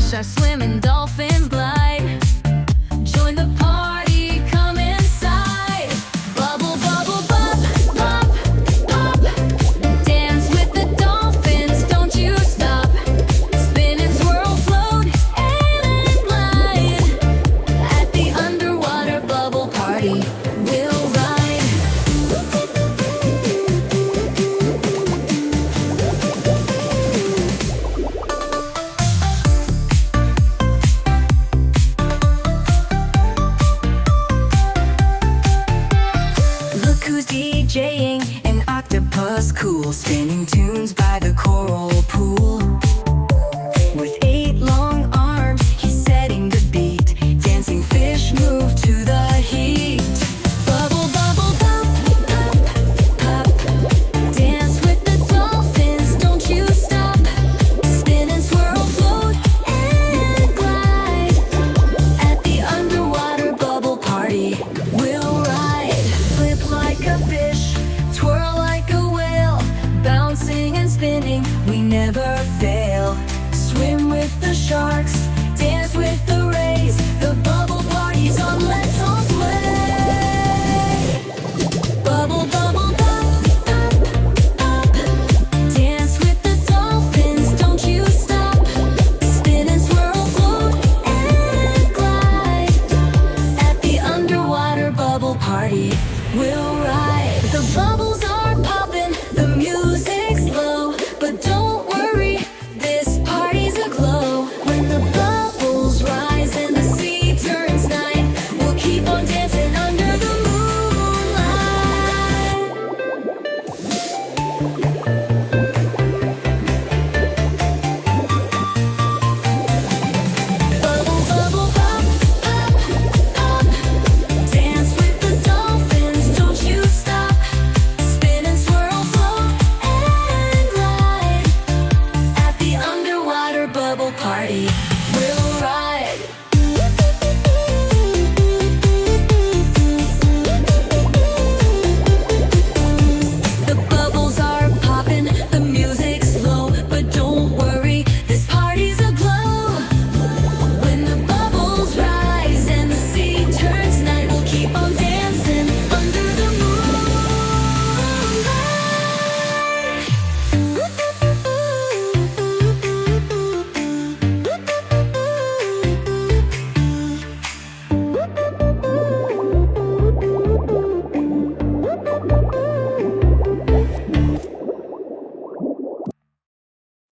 splash, our swimming dolphins glide. Join the party, come inside. Bubble, bubble, bop, pop, pop. Dance with the dolphins, don't you stop. Spin and swirl, float, and glide. At the underwater bubble party, we'll ride. Look who's DJing, an octopus cool, spinning tunes by the coral pool. With 8 long arms, he's setting the beat. Dancing fish move to the heat. Bubble, bubble, bop, pop, pop. Dance with the dolphins, don't you stop. Spin and swirl, float, and glide. At the underwater bubble party, we'll ride. Flip like a fish, twirl like a whale. Bouncing and spinning, we never fail. Swim with the sharks, dance with the rays. The bubble party's on, let's all play. Bubble, bubble, pop, pop, pop. Dance with the dolphins, don't you stop. Spin and swirl, float, and glide. At the underwater bubble party, we'll ride. The bubbles are popping, the music's low, but don't worry, this party's aglow. When the bubbles rise and the sea turns night, we'll keep on dancing under the moonlight. Bubble, bubble, pop, pop, pop. Dance with the dolphins, don't you stop. Spin and swirl, float, and glide. At the underwater bubble party,